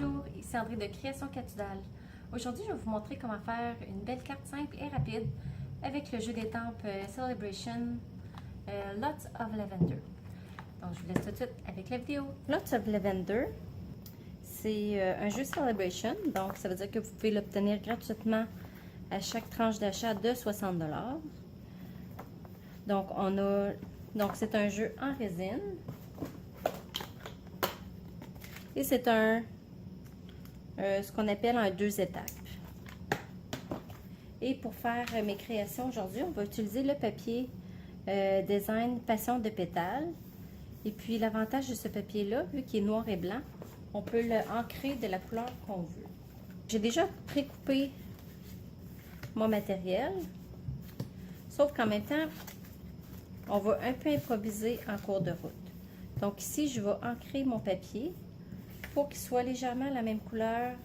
Bonjour, ici André de Création Catudal. Aujourd'hui, je vais vous montrer comment faire une belle carte simple et rapide avec le jeu d'étampes Celebration Lots of Lavender. Donc, je vous laisse tout de suite avec la vidéo. Lots of Lavender, c'est un jeu Celebration, donc ça veut dire que vous pouvez l'obtenir gratuitement à chaque tranche d'achat de 60 $. Donc, c'est un jeu en résine. Et c'est ce qu'on appelle un 2 étapes. Et pour faire mes créations aujourd'hui, on va utiliser le papier design Passion de pétales. Et puis l'avantage de ce papier-là, vu qu'il est noir et blanc, on peut l'ancrer de la couleur qu'on veut. J'ai déjà précoupé mon matériel, sauf qu'en même temps, on va un peu improviser en cours de route. Donc ici, je vais ancrer mon papier pour qu'il soit légèrement la même couleur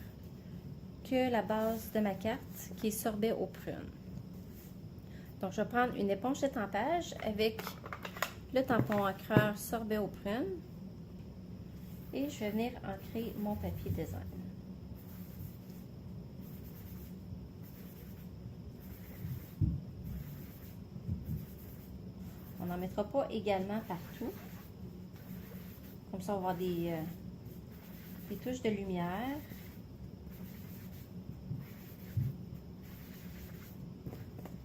que la base de ma carte, qui est sorbet aux prunes. Donc, je vais prendre une éponge d'étampage avec le tampon encreur sorbet aux prunes et je vais venir ancrer mon papier design. On n'en mettra pas également partout. Comme ça, on va avoir des touches de lumière.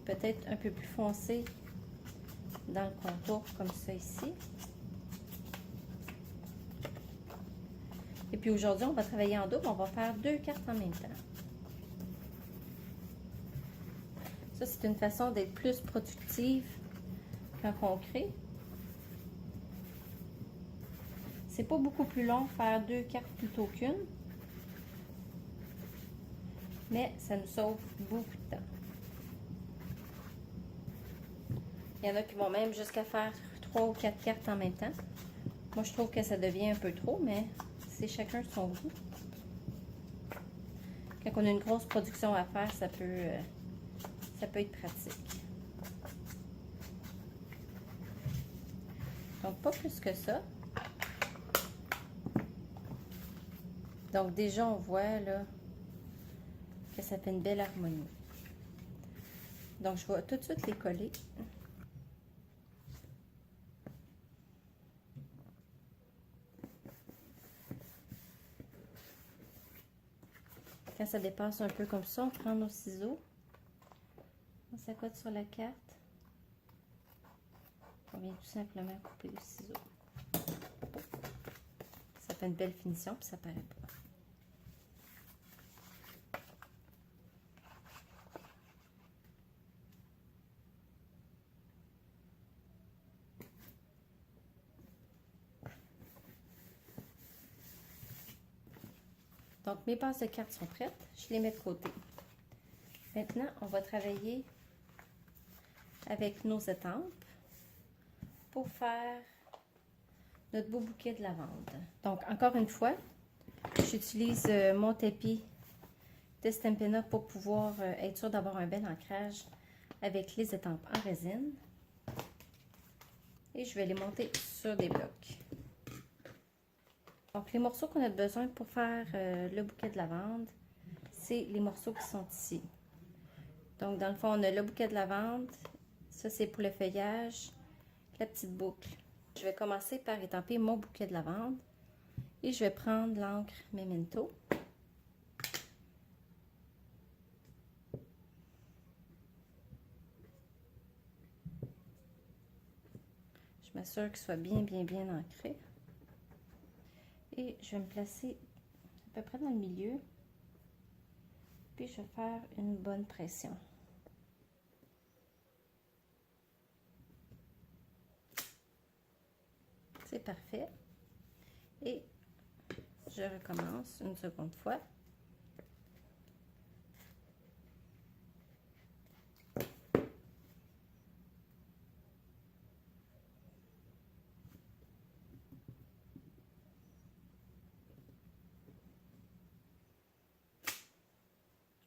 Peut-être un peu plus foncé dans le contour, comme ça ici. Et puis aujourd'hui, on va travailler en double. On va faire 2 cartes en même temps. Ça, c'est une façon d'être plus productive quand on crée. C'est pas beaucoup plus long faire 2 cartes plutôt qu'une, mais ça nous sauve beaucoup de temps. Il y en a qui vont même jusqu'à faire 3 ou 4 cartes en même temps. Moi, je trouve que ça devient un peu trop, mais c'est chacun son goût. Quand on a une grosse production à faire, ça peut être pratique. Donc, pas plus que ça. Donc, déjà, on voit là que ça fait une belle harmonie. Donc, je vais tout de suite les coller. Quand ça dépasse un peu comme ça, on prend nos ciseaux. On s'accote sur la carte. On vient tout simplement couper le ciseau. Ça fait une belle finition, puis ça paraît pas. Donc, mes bases de cartes sont prêtes. Je les mets de côté. Maintenant, on va travailler avec nos étampes pour faire notre beau bouquet de lavande. Donc, encore une fois, j'utilise mon tapis de Stampin' Up pour pouvoir être sûr d'avoir un bel ancrage avec les étampes en résine. Et je vais les monter sur des blocs. Donc, les morceaux qu'on a besoin pour faire le bouquet de lavande, c'est les morceaux qui sont ici. Donc, dans le fond, on a le bouquet de lavande. Ça, c'est pour le feuillage. La petite boucle. Je vais commencer par étamper mon bouquet de lavande. Et je vais prendre l'encre Memento. Je m'assure qu'il soit bien ancré. Et je vais me placer à peu près dans le milieu. Puis je vais faire une bonne pression. C'est parfait. Et je recommence une seconde fois.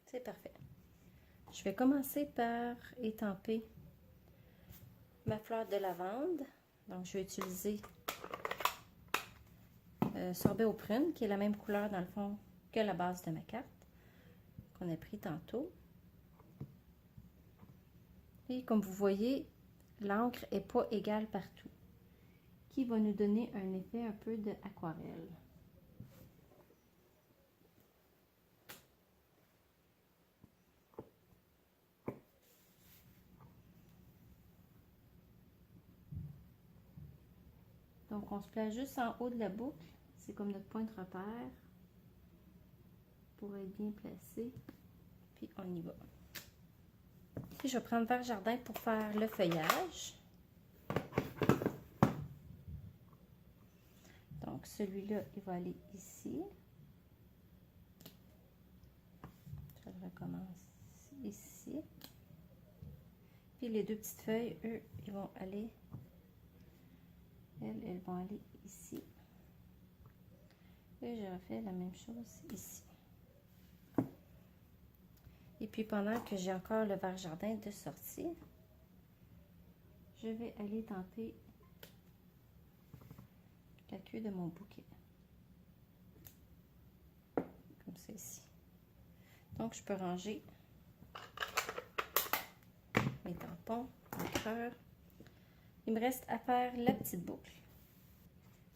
C'est parfait. Je vais commencer par étamper ma fleur de lavande. Donc, je vais utiliser sorbet aux prunes, qui est la même couleur dans le fond que la base de ma carte qu'on a pris tantôt. Et comme vous voyez, l'encre n'est pas égale partout, qui va nous donner un effet un peu d'aquarelle. Donc, on se place juste en haut de la boucle. C'est comme notre point de repère pour être bien placé. Puis, on y va. Puis, je vais prendre Vert Jardin pour faire le feuillage. Donc, celui-là, il va aller ici. Je le recommence ici. Puis, les deux petites feuilles, eux, ils vont aller... Elles vont aller ici. Et je refais la même chose ici. Et puis pendant que j'ai encore le Vert Jardin de sortie, je vais aller tenter la queue de mon bouquet. Comme ça ici. Donc je peux ranger mes tampons, mes creurs. Il me reste à faire la petite boucle.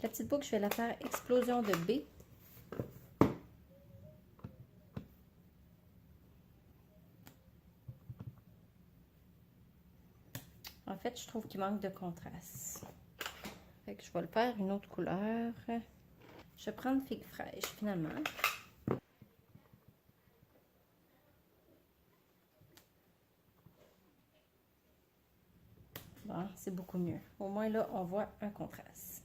La petite boucle, je vais la faire explosion de B. En fait, je trouve qu'il manque de contraste. Fait que je vais le faire une autre couleur. Je vais prendre figue fraîche finalement. Bon, c'est beaucoup mieux. Au moins là, on voit un contraste.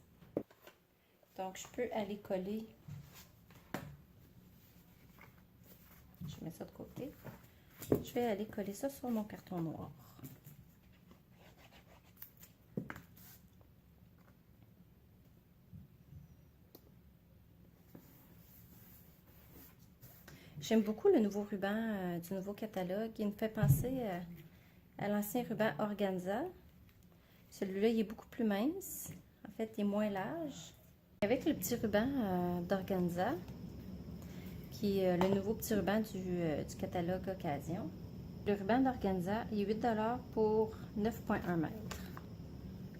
Donc, je peux aller coller. Je mets ça de côté. Je vais aller coller ça sur mon carton noir. J'aime beaucoup le nouveau ruban du nouveau catalogue. Il me fait penser à l'ancien ruban organza. Celui-là, il est beaucoup plus mince. En fait, il est moins large. Avec le petit ruban d'organza, qui est le nouveau petit ruban du catalogue Occasion. Le ruban d'organza, il est 8 $ pour 9,1 mètres.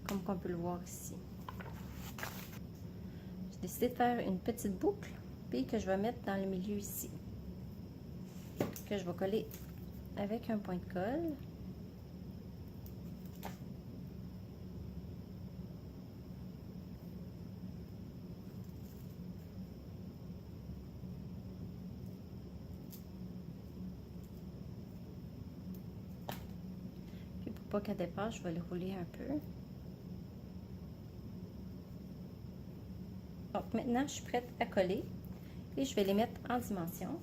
Comme on peut le voir ici. J'ai décidé de faire une petite boucle, puis que je vais mettre dans le milieu ici. Que je vais coller avec un point de colle. Puis pour pas qu'elle dépasse, je vais le rouler un peu. Donc maintenant, je suis prête à coller et je vais les mettre en dimension.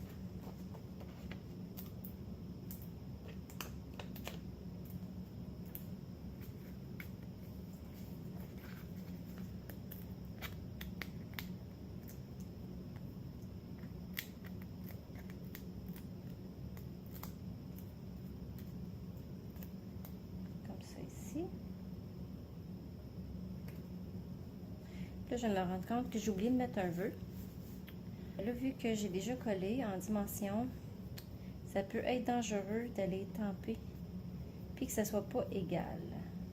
Là, je me rends compte que j'ai oublié de mettre un vœu. Là, vu que j'ai déjà collé en dimension, ça peut être dangereux d'aller tamper puis que ça soit pas égal.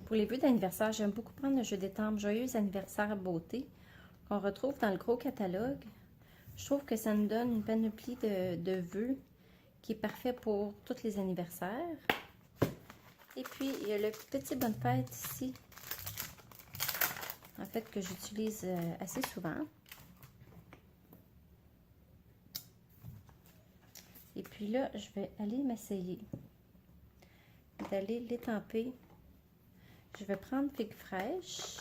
Pour les vœux d'anniversaire, j'aime beaucoup prendre le jeu d'étampe Joyeux anniversaire beauté qu'on retrouve dans le gros catalogue. Je trouve que ça nous donne une panoplie de vœux qui est parfait pour tous les anniversaires. Et puis, il y a le petit bonne fête ici, en fait, que j'utilise assez souvent. Et puis là, je vais aller m'essayer d'aller l'étamper. Je vais prendre figue fraîche.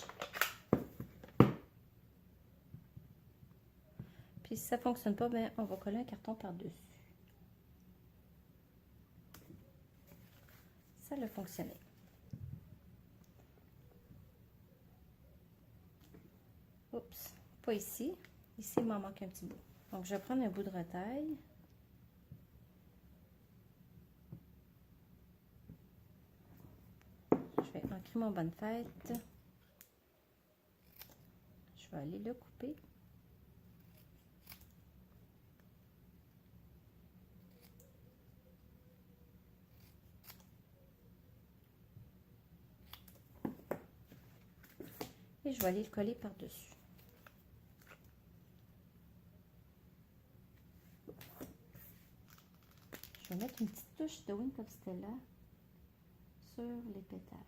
Puis si ça ne fonctionne pas, bien, on va coller un carton par-dessus. Ça a fonctionné. Oups, pas ici. Ici, il m'en manque un petit bout. Donc, je vais prendre un bout de retaille. Je vais ancrer mon bonne fête. Je vais aller le couper. Et je vais aller le coller par-dessus. Je vais mettre une petite touche de Wink of Stella sur les pétales.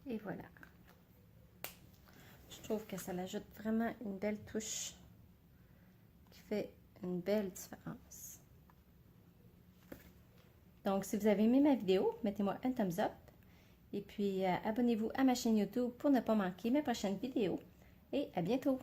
Et voilà. Je trouve que ça l'ajoute vraiment une belle touche qui fait une belle différence. Donc, si vous avez aimé ma vidéo, mettez-moi un thumbs up. Et puis, abonnez-vous à ma chaîne YouTube pour ne pas manquer mes prochaines vidéos. Et à bientôt!